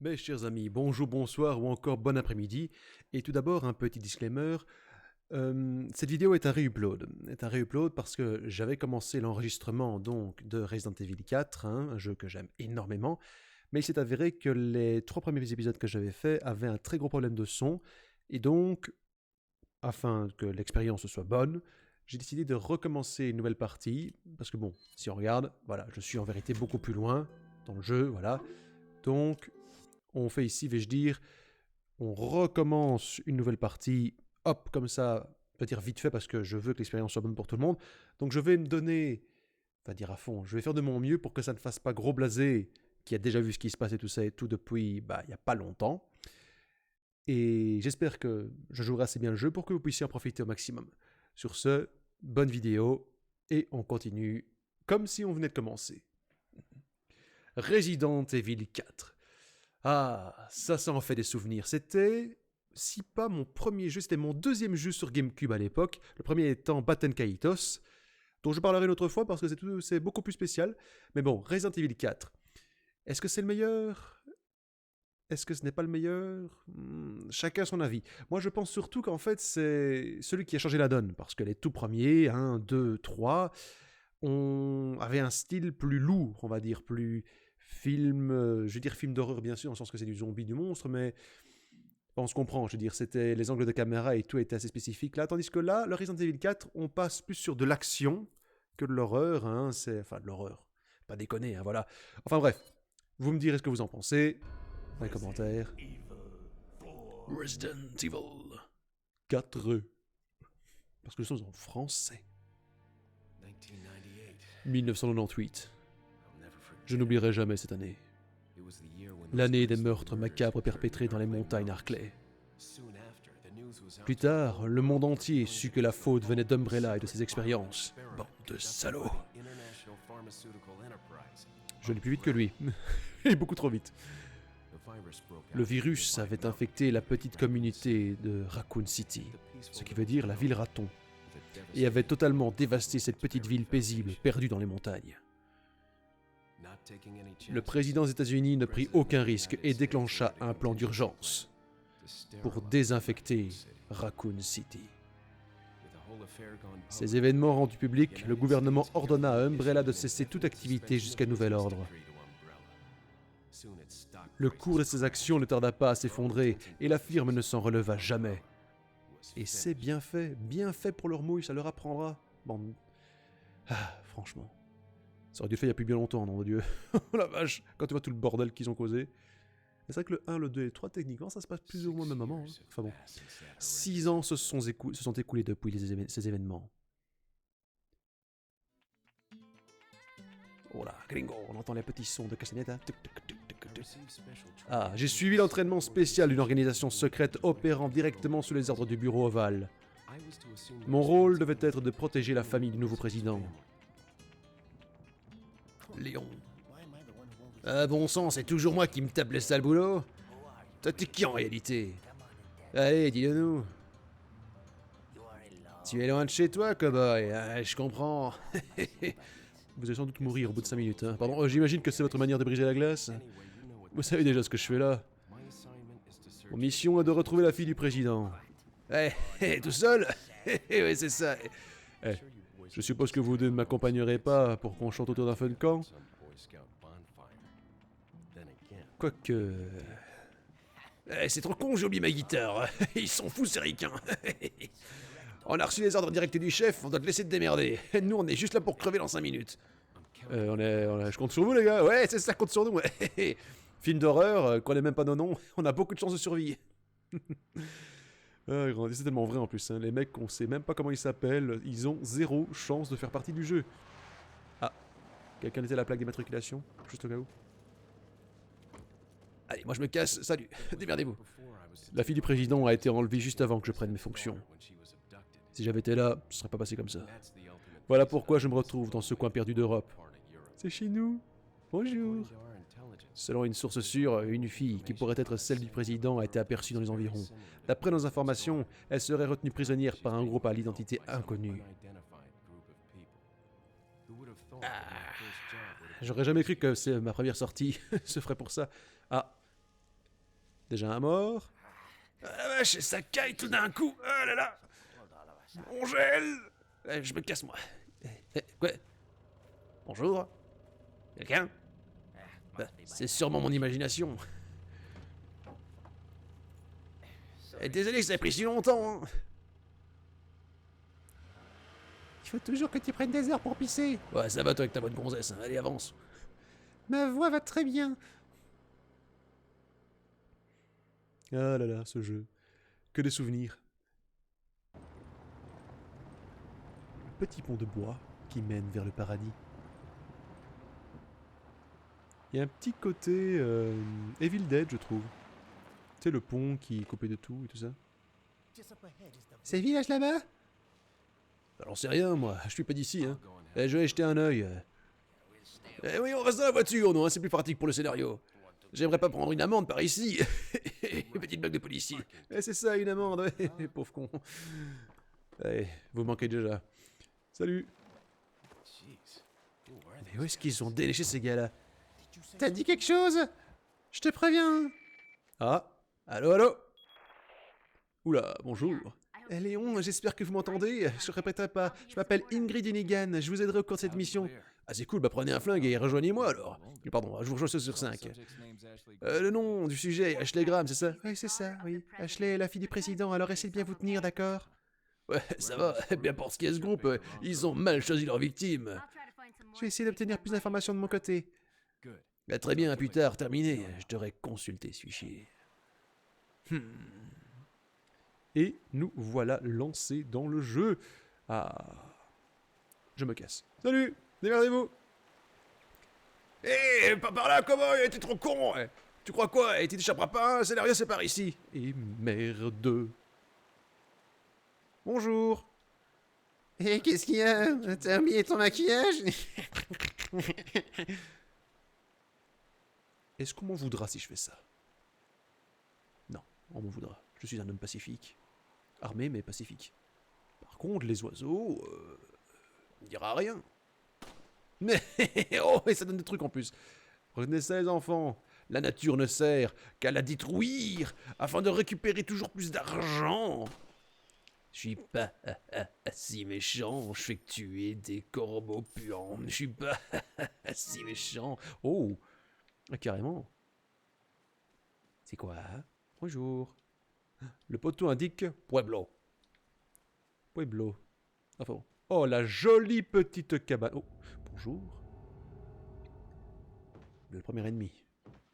Mes chers amis, bonjour, bonsoir ou encore bon après-midi. Et tout d'abord, un petit disclaimer. Cette vidéo est un re-upload. Parce que j'avais commencé l'enregistrement donc de Resident Evil 4, hein, un jeu que j'aime énormément. Mais il s'est avéré que les 3 premiers épisodes que j'avais faits avaient un très gros problème de son. Et donc, afin que l'expérience soit bonne, j'ai décidé de recommencer une nouvelle partie. Parce que bon, si on regarde, voilà, je suis en vérité beaucoup plus loin dans le jeu, voilà. Donc, on fait ici, vais-je dire, on recommence une nouvelle partie, hop, comme ça, on va dire vite fait parce que je veux que l'expérience soit bonne pour tout le monde. Donc je vais me donner, on va dire à fond, je vais faire de mon mieux pour que ça ne fasse pas gros blasé, qui a déjà vu ce qui se passe et tout ça et tout depuis, il n'y a pas longtemps. Et j'espère que je jouerai assez bien le jeu pour que vous puissiez en profiter au maximum. Sur ce, bonne vidéo, et on continue comme si on venait de commencer. Resident Evil 4. Ah, ça en fait des souvenirs. C'était, si pas mon premier jeu, c'était mon deuxième jeu sur GameCube à l'époque. Le premier étant Baten Kaitos, dont je parlerai une autre fois parce que c'est beaucoup plus spécial. Mais bon, Resident Evil 4. Est-ce que c'est le meilleur? Est-ce que ce n'est pas le meilleur? Chacun son avis. Moi, je pense surtout qu'en fait, c'est celui qui a changé la donne. Parce que les tout premiers, 1, 2, 3, on avait un style plus lourd, on va dire, plus film, je veux dire film d'horreur bien sûr, dans le sens que c'est du zombie, du monstre, mais on se comprend, je veux dire, c'était les angles de caméra et tout était assez spécifique là, tandis que là, le Resident Evil 4, on passe plus sur de l'action que de l'horreur, hein, enfin de l'horreur, pas déconner, hein, voilà. Enfin bref, vous me direz ce que vous en pensez dans les commentaires. Resident Evil 4, parce que nous sommes en français. 1998. Je n'oublierai jamais cette année. L'année des meurtres macabres perpétrés dans les montagnes Arklay. Plus tard, le monde entier sut que la faute venait d'Umbrella et de ses expériences. Bande de salauds. Je l'ai plus vite que lui. Il est beaucoup trop vite. Le virus avait infecté la petite communauté de Raccoon City, ce qui veut dire la ville raton, et avait totalement dévasté cette petite ville paisible perdue dans les montagnes. Le président des États-Unis ne prit aucun risque et déclencha un plan d'urgence pour désinfecter Raccoon City. Ces événements rendus publics, le gouvernement ordonna à Umbrella de cesser toute activité jusqu'à nouvel ordre. Le cours de ses actions ne tarda pas à s'effondrer et la firme ne s'en releva jamais. Et c'est bien fait pour leur mouille, ça leur apprendra. Bon. Ah, franchement. Ça aurait dû le faire il y a plus bien longtemps, nom de Dieu. Oh la vache, quand tu vois tout le bordel qu'ils ont causé. C'est vrai que le 1, le 2 et le 3, techniquement, ça se passe plus ou moins au même moment. Hein. Enfin bon. 6 ans se sont écoulés depuis ces événements. Oh là, gringo, on entend les petits sons de castanette. Hein. Ah, j'ai suivi l'entraînement spécial d'une organisation secrète opérant directement sous les ordres du bureau ovale. Mon rôle devait être de protéger la famille du nouveau président. Léon. Ah bon sang, c'est toujours moi qui me tape les sales boulots. Toi t'es qui en réalité? Allez, dis-le-nous. Tu es loin de chez toi, cowboy. Ah, je comprends. Vous allez sans doute mourir au bout de 5 minutes. Hein. Pardon, j'imagine que c'est votre manière de briser la glace. Vous savez déjà ce que je fais là. Mon mission est de retrouver la fille du président. Tout seul? Ouais, c'est ça. Je suppose que vous deux ne m'accompagnerez pas pour qu'on chante autour d'un fun camp. Quoique... c'est trop con, j'ai oublié ma guitare. Ils sont fous, ces ricains. On a reçu les ordres directs du chef, on doit te laisser te démerder. Nous, on est juste là pour crever dans 5 minutes. Je compte sur vous, les gars. Ouais, c'est ça, compte sur nous. Film d'horreur, connaît même pas nos noms, on a beaucoup de chances de survie. C'est tellement vrai en plus. Hein. Les mecs, on sait même pas comment ils s'appellent, ils ont 0 chance de faire partie du jeu. Ah, quelqu'un était à la plaque d'immatriculation, juste au cas où. Allez, moi je me casse, salut, démerdez-vous. La fille du président a été enlevée juste avant que je prenne mes fonctions. Si j'avais été là, ce serait pas passé comme ça. Voilà pourquoi je me retrouve dans ce coin perdu d'Europe. C'est chez nous. Bonjour. Selon une source sûre, une fille, qui pourrait être celle du président, a été aperçue dans les environs. D'après nos informations, elle serait retenue prisonnière par un groupe à l'identité inconnue. J'aurais jamais cru que c'est ma première sortie se ferait pour ça. Ah, Déjà un mort. Ah la vache, ça caille tout d'un coup. Ah là là. On gèle. Je me casse moi. Quoi? Bonjour. Quelqu'un? C'est sûrement mon imagination. Désolé que ça a pris si longtemps. Hein. Il faut toujours que tu prennes des heures pour pisser. Ouais, ça va toi avec ta bonne gonzesse. Hein. Allez, avance. Ma voix va très bien. Ah là là, ce jeu. Que des souvenirs. Petit pont de bois qui mène vers le paradis. Il y a un petit côté Evil Dead, je trouve. Tu sais, le pont qui est coupé de tout et tout ça. C'est le village là-bas? J'en sais rien, moi. Je suis pas d'ici, hein. Je vais jeter un œil. Oui, on reste dans la voiture, non, hein, c'est plus pratique pour le scénario. J'aimerais pas prendre une amende par ici. Petite blague de policier. C'est ça, une amende, ouais. Pauvre con. Allez, vous manquez déjà. Salut. Mais où est-ce qu'ils ont déléché ces gars-là? T'as dit quelque chose? Je te préviens. Ah, allô, allô? Oula, bonjour. Léon, j'espère que vous m'entendez. Je répéterai pas. Je m'appelle Ingrid Inigan. Je vous aiderai au cours de cette mission. Ah, c'est cool, bah prenez un flingue et rejoignez-moi alors. Pardon, je vous rejoins sur 5. Le nom du sujet, Ashley Graham, c'est ça? Oui, c'est ça, oui. Ashley est la fille du président, alors essayez de bien vous tenir, d'accord? Ouais, ça va. Bien pour ce qui est ce groupe, ils ont mal choisi leur victime. Je vais essayer d'obtenir plus d'informations de mon côté. Bah, très bien, plus tard, terminé. Je devrais consulter ce fichier. Et nous voilà lancés dans le jeu. Ah. Je me casse. Salut, démerdez-vous. Hé, pas par là, comment? T'es trop con. Tu crois quoi? Tu t'échapperas pas, un scénario, c'est par ici. Et merde. Bonjour. Et qu'est-ce qu'il y a? T'as remis ton maquillage? Est-ce qu'on m'en voudra si je fais ça? Non, on m'en voudra. Je suis un homme pacifique. Armé mais pacifique. Par contre, les oiseaux... on ne dira rien. Mais... oh, et ça donne des trucs en plus. Retenez ça les enfants. La nature ne sert qu'à la détruire afin de récupérer toujours plus d'argent. Je suis pas si méchant, je fais que tuer des corbeaux puants. Je suis pas si méchant. Oh, carrément. C'est quoi? Bonjour. Le poteau indique Pueblo. Pueblo. Enfin bon. Oh, la jolie petite cabane. Oh, bonjour. Le premier ennemi.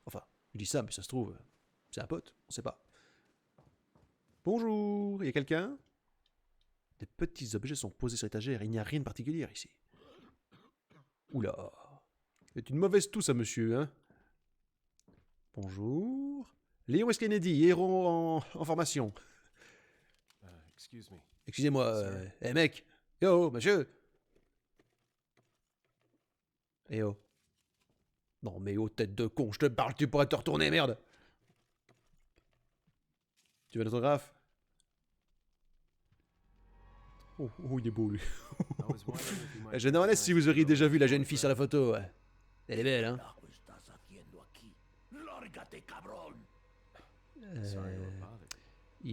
Enfin, je dis ça, mais ça se trouve, c'est un pote, on sait pas. Bonjour, y a quelqu'un? Des petits objets sont posés sur l'étagère, il n'y a rien de particulier ici. Oula. C'est une mauvaise toux, ça, monsieur, hein? Bonjour. Léon S. Kennedy, héros en formation. Excusez-moi, mec. Yo, monsieur. Oh. Non, mais oh, tête de con, je te parle, tu pourrais te retourner, merde. Tu veux un autographe? Oh, il est beau, lui. Je me demandais si vous auriez déjà vu la jeune fille sur la photo. Elle est belle, hein?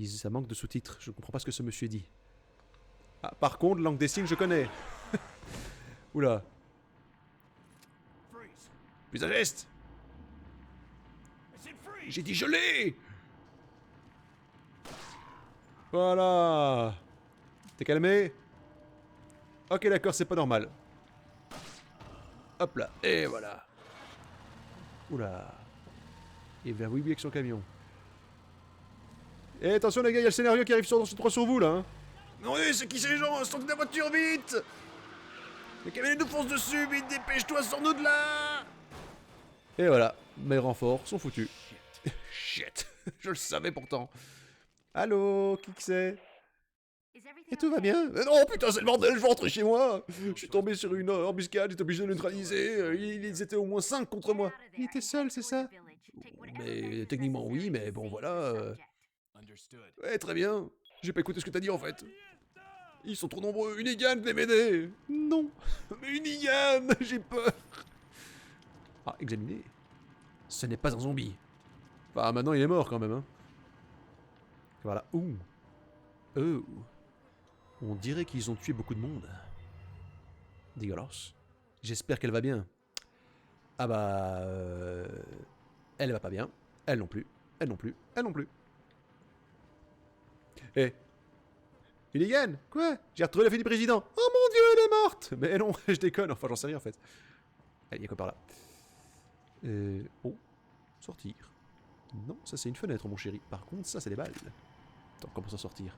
Ça manque de sous-titres, je comprends pas ce que ce monsieur dit. Ah, par contre, langue des signes, je connais. Oula. Plus un geste. J'ai dit je l'ai. Voilà. T'es calmé? Ok, d'accord, c'est pas normal. Hop là, et voilà. Oula. Et vers oui avec son camion. Et attention les gars, il y a le scénario qui arrive sur vous là. Hein. Non, c'est qui ces gens? Sortez de la voiture vite. Le camion nous fonce dessus, vite, dépêche-toi, sors-nous de là. Et voilà, mes renforts sont foutus. Shit, je le savais pourtant. Allô, qui que c'est? Et tout va bien? Non, putain, c'est le bordel, je vais rentrer chez moi. Je suis tombé sur une embuscade, j'étais obligé de neutraliser. Ils étaient au moins 5 contre moi. Il était seul, c'est ça? Mais techniquement oui, mais bon voilà. Ouais, très bien. J'ai pas écouté ce que t'as dit en fait. Ils sont trop nombreux. Unigan, venez m'aider. Non. Mais Unigan, j'ai peur. Ah, examinez. Ce n'est pas un zombie. Enfin, maintenant il est mort quand même, hein. Voilà. Ouh. Oh. On dirait qu'ils ont tué beaucoup de monde. Dégueulasse. J'espère qu'elle va bien. Ah bah... Elle va pas bien. Elle non plus. Elle non plus. Elle non plus. Eh. Illigan. Quoi? J'ai retrouvé la fille du président. Oh mon dieu, elle est morte. Mais non, je déconne. Enfin, j'en sais rien en fait. Allez, il y a quoi par là? Oh. Sortir. Non, ça c'est une fenêtre, mon chéri. Par contre, ça c'est des balles. Attends, comment s'en sortir?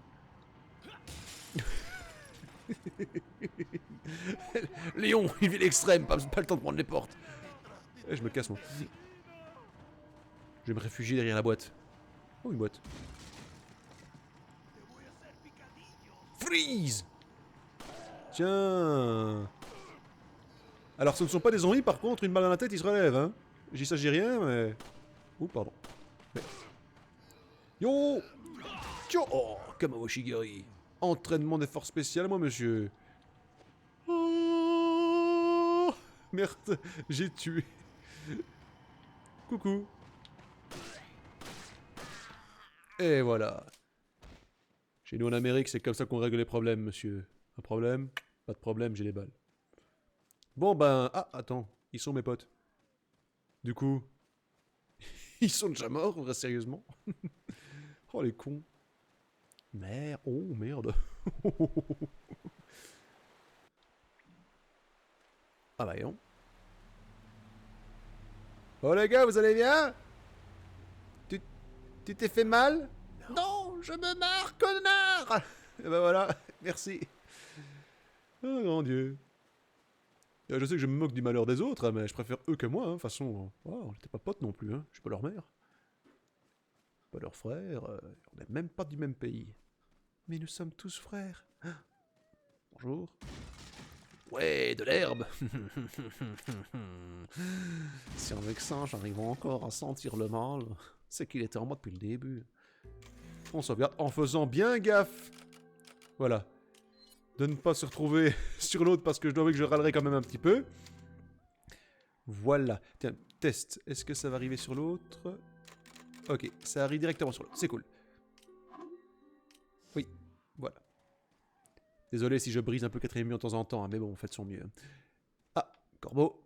Léon, il vit l'extrême, pas le temps de prendre les portes. Eh, je me casse, moi. Je vais me réfugier derrière la boîte. Oh, une boîte. Freeze! Tiens. Alors, ce ne sont pas des zombies, par contre, une balle dans la tête, ils se relèvent, hein. J'y s'agis rien, mais... Oh, pardon. Mais... Yo! Tio! Oh, Kamawoshigiri. Entraînement d'effort spécial, moi, monsieur. Oh, merde, j'ai tué. Coucou. Et voilà. Chez nous en Amérique, c'est comme ça qu'on règle les problèmes, monsieur. Un problème? Pas de problème, j'ai les balles. Bon ben... Ah, attends. Ils sont mes potes. Du coup... Ils sont déjà morts, vrai, sérieusement? Oh, les cons. Merde. Oh, merde. Ah bah non. Oh les gars, vous allez bien? Tu t'es fait mal? Non, je me marre, connard! Et ben voilà, merci. Oh mon dieu. Je sais que je me moque du malheur des autres, mais je préfère eux que moi, hein. De toute façon, on n'était pas potes non plus, hein. Je suis pas leur mère. Pas leur frère, on n'est même pas du même pays. Mais nous sommes tous frères. Bonjour. Ouais, de l'herbe. Si en vexant, j'arrive encore à sentir le mal, c'est qu'il était en moi depuis le début. On sauvegarde en faisant bien gaffe. Voilà. De ne pas se retrouver sur l'autre parce que je dois avouer que je râlerai quand même un petit peu. Voilà. Tiens, test. Est-ce que ça va arriver sur l'autre? Ok, ça arrive directement sur l'autre. C'est cool. Oui, voilà. Désolé si je brise un peu 4ème mur de temps en temps, hein, mais bon, faites son mieux. Ah, corbeau.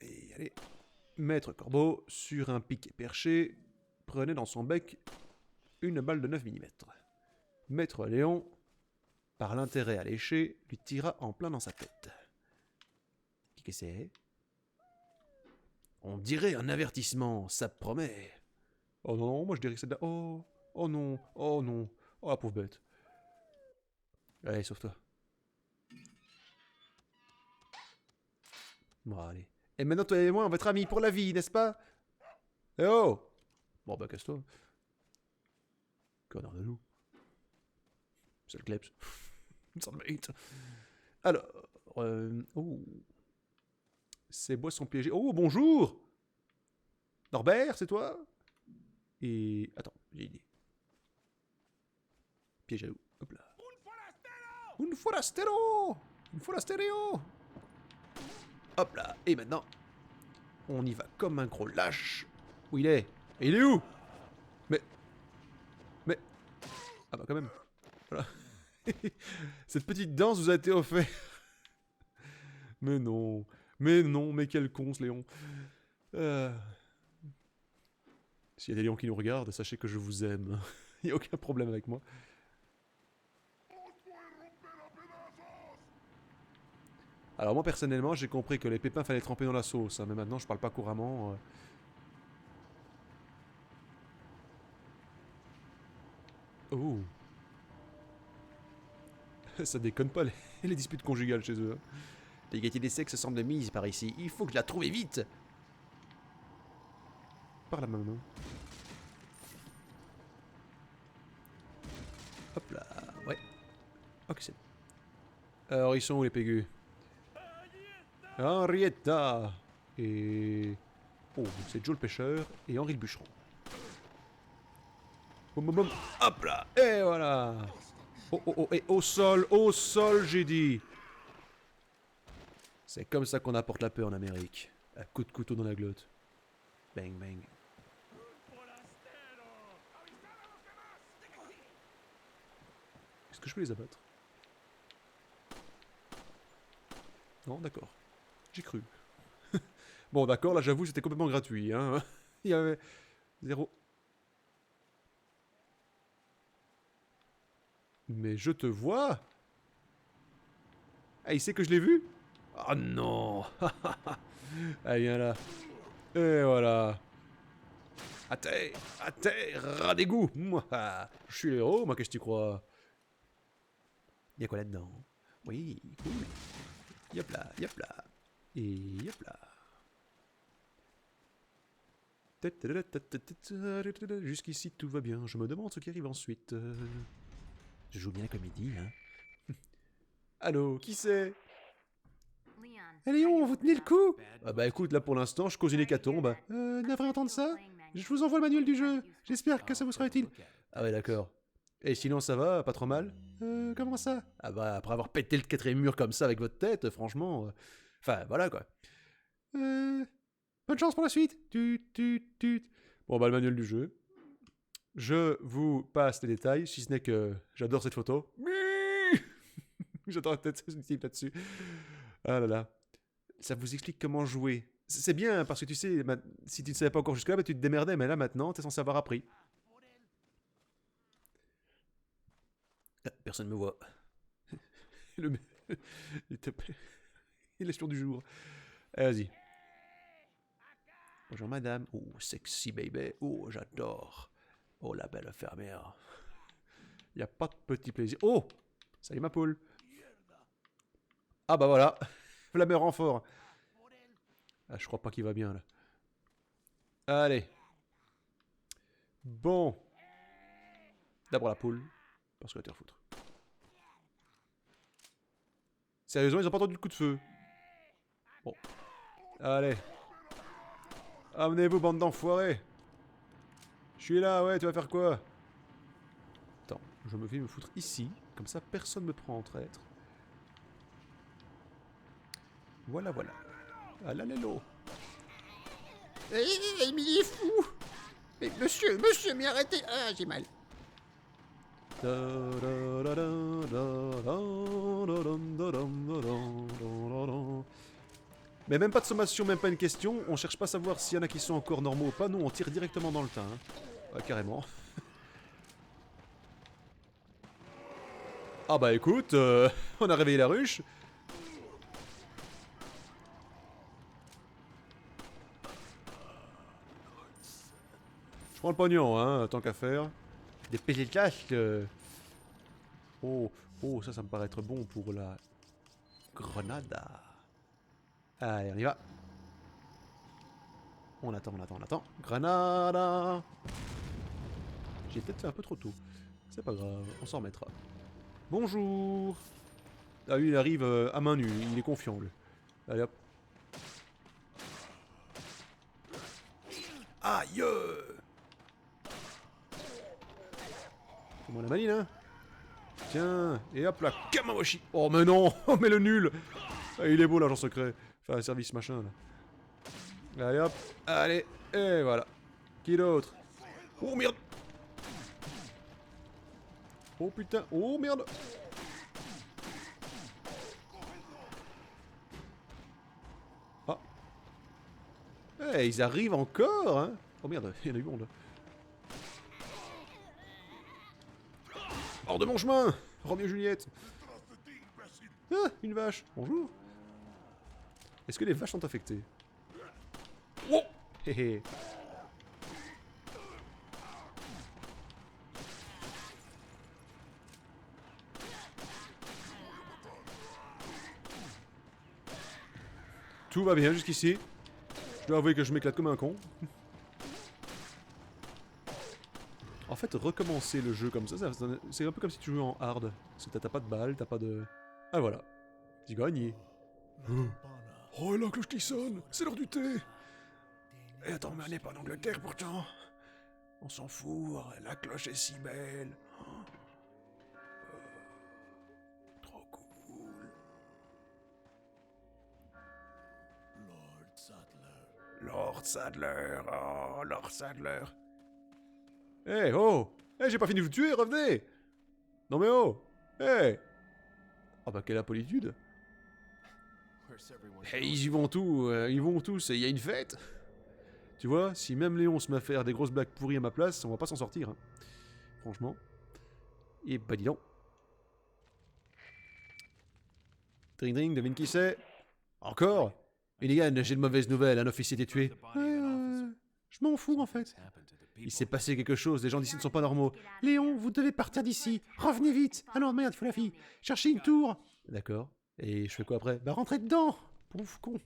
Et allez. Maître corbeau, sur un piquet perché, prenait dans son bec une balle de 9 mm. Maître Léon, par l'intérêt alléché, lui tira en plein dans sa tête. Qu'est-ce que c'est? On dirait un avertissement, ça promet. Oh non, non, moi je dirais que c'est de la... Oh, oh non, oh non, oh la pauvre bête. Allez, sauve-toi. Bon, allez. Et maintenant, toi et moi, on va être amis pour la vie, n'est-ce pas? Eh oh! Bon, bah, casse-toi. Connard de loup. C'est le kleps. Ça le mérite. Alors... oh... Ces boissons piégées... Oh, bonjour! Norbert, c'est toi? Et... Attends, j'ai une idée. Piège à loup. Hop là. Un forastero! Un forastero! Hop là. Et maintenant, on y va comme un gros lâche. Où il est? Et il est où? Mais... Ah bah quand même. Voilà. Cette petite danse vous a été offerte. Mais non. Mais quel con ce Léon. S'il y a des lions qui nous regardent, sachez que je vous aime. Il n'y a aucun problème avec moi. Alors moi personnellement, j'ai compris que les pépins fallait tremper dans la sauce, hein, mais maintenant je parle pas couramment. Oh. Ça déconne pas les disputes conjugales chez eux. Hein. L'égalité des sexes semble mise par ici. Il faut que je la trouve vite. Par la maman. Hop là. Ouais. Ok, c'est... Alors ils sont où les pégus? Henrietta. Et... Oh, c'est Joe le pêcheur et Henri le bûcheron. Boum boum boum. Hop là. Et voilà. Oh oh oh. Et au sol, j'ai dit. C'est comme ça qu'on apporte la paix en Amérique. À coups de couteau dans la glotte. Bang, bang. Est-ce que je peux les abattre? Non, d'accord. J'ai cru. Bon, d'accord, là j'avoue, c'était complètement gratuit. Hein. Il y avait zéro. Mais je te vois. Ah, il sait que je l'ai vu? Oh non. Allez, viens là. Et voilà. À terre, rat d'égout. Moi, je suis l'héros, moi, qu'est-ce que tu crois? Y'a quoi là-dedans? Oui, cool. Yop là, yop là. Et yop là. Jusqu'ici tout va bien, je me demande ce qui arrive ensuite. Je joue bien la comédie, hein. Allô, qui c'est? Eh Léon, vous tenez le coup? Ah bah écoute, là pour l'instant, je cause une hécatombe. Navré entendre ça? Je vous envoie le manuel du jeu. J'espère que ça vous sera utile. Ah ouais, d'accord. Et sinon, ça va? Pas trop mal? Comment ça? Ah bah, après avoir pété le quatrième mur comme ça avec votre tête, franchement... Enfin, voilà, quoi. Bonne chance pour la suite. Tut. Bon, bah, le manuel du jeu. Je vous passe les détails, si ce n'est que j'adore cette photo. J'adore la tête ce type là-dessus. Ah là là. Ça vous explique comment jouer. C'est bien, parce que tu sais, si tu ne savais pas encore jusque-là, bah, tu te démerdais, mais là, maintenant, t'es censé avoir appris. Ah, personne ne me voit. Le... Il est sur du jour. Allez, vas-y. Bonjour madame. Oh, sexy baby. Oh, j'adore. Oh, la belle fermière. Il n'y a pas de petit plaisir. Oh, salut ma poule. Ah bah voilà. Flamme renfort. Ah, je crois pas qu'il va bien là. Allez. Bon. D'abord la poule. Parce que la terre foutre. Sérieusement, ils ont pas entendu le coup de feu. Bon. Allez. Amenez-vous, bande d'enfoirés. Je suis là, ouais, tu vas faire quoi? Attends, je me vais me foutre ici. Comme ça, personne me prend en traître. Voilà. Ah là, l'élo. Mais il est fou. Mais monsieur, mais arrêtez. Ah, j'ai mal. Mais même pas de sommation, même pas une question. On cherche pas à savoir s'il y en a qui sont encore normaux ou pas. Non, on tire directement dans le tas. Hein. Ouais, carrément. Ah bah écoute, on a réveillé la ruche. Je prends le pognon, hein, tant qu'à faire. Des pélécasques. Oh, ça me paraît être bon pour la grenade. Allez, on y va. On attend. Grenade. J'ai peut-être fait un peu trop tôt. C'est pas grave, on s'en remettra. Bonjour. Ah lui, il arrive à main nue, il est confiant, lui. Allez hop. Aïe. Fais-moi la maline, hein. Tiens, et hop là, Kamawashi. Oh mais non, oh mais le nul. Ah, il est beau l'agent secret. Enfin, service machin là. Allez hop, allez, et voilà. Qui d'autre? Oh merde. Oh putain, oh merde. Ah. Eh, ils arrivent encore, hein. Oh merde, il y en a eu monde. Hors de mon chemin, Roméo et Juliette. Ah, une vache, bonjour. Est-ce que les vaches sont affectées? Oh. Hé. Tout va bien jusqu'ici. Je dois avouer que je m'éclate comme un con. En fait, recommencer le jeu comme ça c'est un peu comme si tu jouais en hard. Parce que t'as pas de balles, t'as pas de... Ah voilà, j'ai gagné. Oh, la cloche qui sonne, c'est l'heure du thé. Et attends, mais on n'est pas en Angleterre pourtant. On s'en fout, la cloche est si belle. Trop cool. Lord Sattler. Lord Sadler, oh, Lord Sadler. Eh, oh! Eh, j'ai pas fini de vous tuer, revenez! Non mais oh! Eh! Oh bah quelle impolitude! Eh, ils vont tous, et il y a une fête! Tu vois, si même Léon se met à faire des grosses blagues pourries à ma place, on va pas s'en sortir, hein. Franchement. Et bah dis donc. Dring dring, devine qui c'est? Encore? Finnegan, j'ai de mauvaises nouvelles, un officier était tué. Je m'en fous en fait. Il s'est passé quelque chose, les gens d'ici ne sont pas normaux. Léon, vous devez partir d'ici. Revenez vite. Ah non, merde, il faut la fille. Cherchez une tour. D'accord. Et je fais quoi après? Bah rentrez dedans. Pauvre con.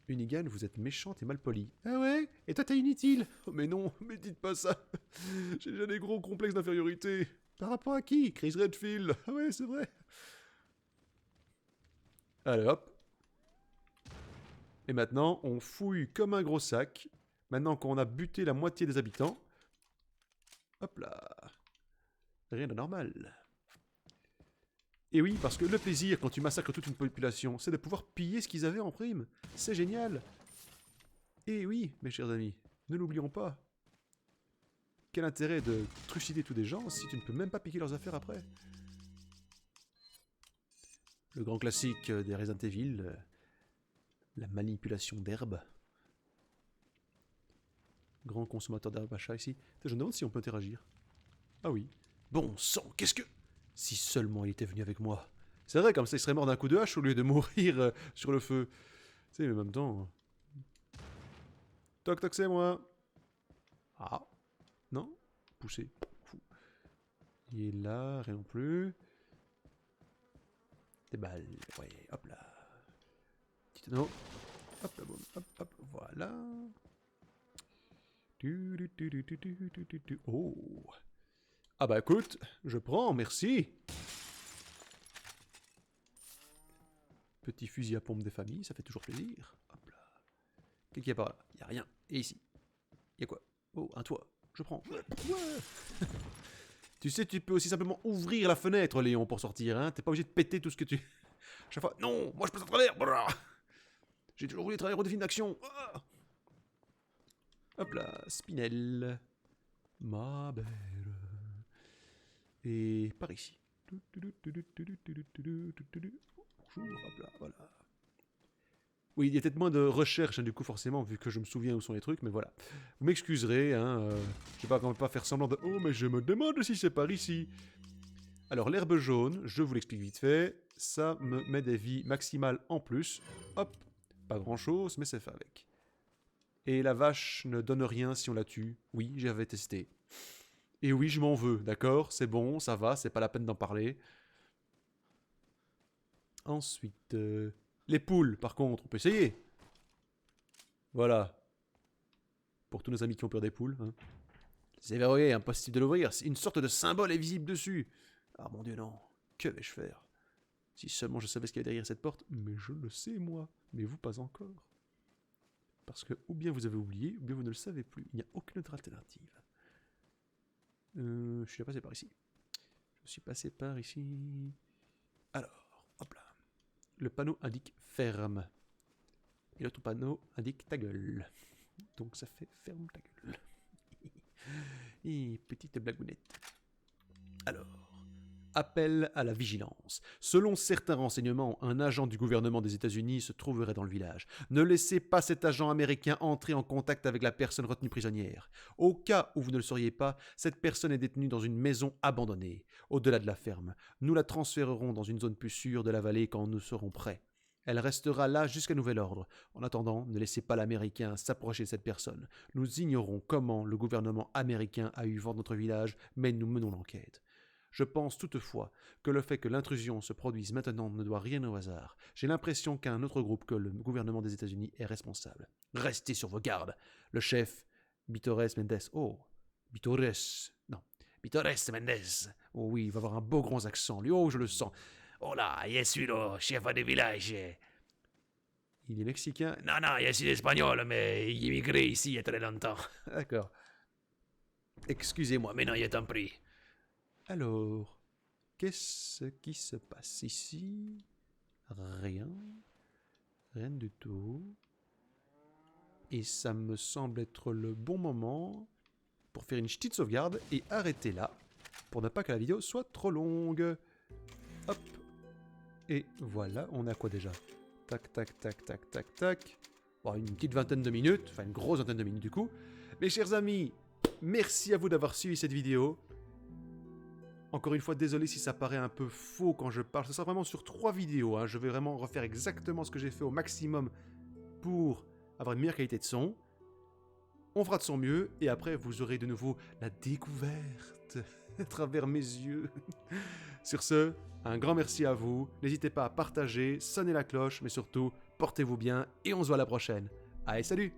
Hunnigan, vous êtes méchante et malpolie. Ah ouais? Et toi t'es inutile. Oh mais non, mais dites pas ça. J'ai déjà des gros complexes d'infériorité. Par rapport à qui? Chris Redfield. Ah ouais, c'est vrai. Allez hop. Et maintenant, on fouille comme un gros sac. Maintenant qu'on a buté la moitié des habitants. Hop là. Rien de normal. Et oui, parce que le plaisir, quand tu massacres toute une population, c'est de pouvoir piller ce qu'ils avaient en prime. C'est génial. Et oui, mes chers amis, ne l'oublions pas. Quel intérêt de trucider tous des gens si tu ne peux même pas piquer leurs affaires après? Le grand classique des Resident Evil, la manipulation d'herbes. Grand consommateur d'herbes achat ici. Je me demande si on peut interagir. Ah oui. Bon sang, qu'est-ce que... Si seulement il était venu avec moi. C'est vrai, comme ça il serait mort d'un coup de hache au lieu de mourir sur le feu. Tu sais, mais en même temps... Toc toc, c'est moi. Ah. Non? Poussé. Fou. Il est là, rien non plus. Des balles. Ouais, hop là. Petit anneau. Hop là, boum. Hop, hop, voilà. Oh. Ah bah écoute, je prends, merci. Petit fusil à pompe des familles, ça fait toujours plaisir. Hop là. Qu'est-ce qu'il y a par là? Il y a rien. Et ici? Il y a quoi? Oh, un toit. Je prends. Ouais. Tu sais, tu peux aussi simplement ouvrir la fenêtre, Léon, pour sortir. Hein. T'es pas obligé de péter tout ce que tu... Chaque fois, non, moi je passe à travers. J'ai toujours voulu travailler dans des films d'action. Hop là, Spinel. Ma belle. Et par ici. Bonjour, hop là, voilà. Oui, il y a peut-être moins de recherche, hein, du coup, forcément, vu que je me souviens où sont les trucs, mais voilà. Vous m'excuserez, hein, je vais pas quand même pas faire semblant de... Oh, mais je me demande si c'est par ici. Alors, l'herbe jaune, je vous l'explique vite fait, ça me met des vies maximales en plus. Hop, pas grand-chose, mais c'est fait avec. Et la vache ne donne rien si on la tue. Oui, j'avais testé. Et oui, je m'en veux, d'accord? C'est bon, ça va, c'est pas la peine d'en parler. Ensuite, les poules, par contre, on peut essayer. Voilà. Pour tous nos amis qui ont peur des poules. Hein. C'est verrouillé, impossible de l'ouvrir. Une sorte de symbole est visible dessus. Ah mon dieu, non. Que vais-je faire? Si seulement je savais ce qu'il y a derrière cette porte. Mais je le sais, moi. Mais vous, pas encore. Parce que ou bien vous avez oublié, ou bien vous ne le savez plus. Il n'y a aucune autre alternative. Je suis passé par ici. Je suis passé par ici. Alors, hop là. Le panneau indique ferme. Et l'autre panneau indique ta gueule. Donc ça fait ferme ta gueule. Et petite blagounette. Alors, appel à la vigilance. Selon certains renseignements, un agent du gouvernement des États-Unis se trouverait dans le village. Ne laissez pas cet agent américain entrer en contact avec la personne retenue prisonnière. Au cas où vous ne le sauriez pas, cette personne est détenue dans une maison abandonnée, au-delà de la ferme. Nous la transférerons dans une zone plus sûre de la vallée quand nous serons prêts. Elle restera là jusqu'à nouvel ordre. En attendant, ne laissez pas l'Américain s'approcher de cette personne. Nous ignorons comment le gouvernement américain a eu vent de notre village, mais nous menons l'enquête. Je pense toutefois que le fait que l'intrusion se produise maintenant ne doit rien au hasard. J'ai l'impression qu'un autre groupe que le gouvernement des États-Unis est responsable. Restez sur vos gardes. Le chef, Bitores Mendes. Oh, Bitores. Non, Bitores Mendes. Oh oui, il va avoir un beau grand accent, lui. Oh, je le sens. Oh là, je suis le chef du village. Il est mexicain? Non, non, je suis espagnol, mais il est immigré ici il y a très longtemps. D'accord. Excusez-moi, mais non, je t'en prie. Alors, qu'est-ce qui se passe ici? Rien. Rien du tout. Et ça me semble être le bon moment pour faire une petite sauvegarde et arrêter là, pour ne pas que la vidéo soit trop longue. Hop. Et voilà, on a quoi déjà? Tac, tac, tac, tac, tac, tac. Bon, une petite vingtaine de minutes, enfin une grosse vingtaine de minutes du coup. Mes chers amis, merci à vous d'avoir suivi cette vidéo. Encore une fois, désolé si ça paraît un peu faux quand je parle. Ce sera vraiment sur 3 vidéos. Hein. Je vais vraiment refaire exactement ce que j'ai fait au maximum pour avoir une meilleure qualité de son. On fera de son mieux et après vous aurez de nouveau la découverte à travers mes yeux. Sur ce, un grand merci à vous. N'hésitez pas à partager, sonner la cloche, mais surtout, portez-vous bien et on se voit à la prochaine. Allez, salut!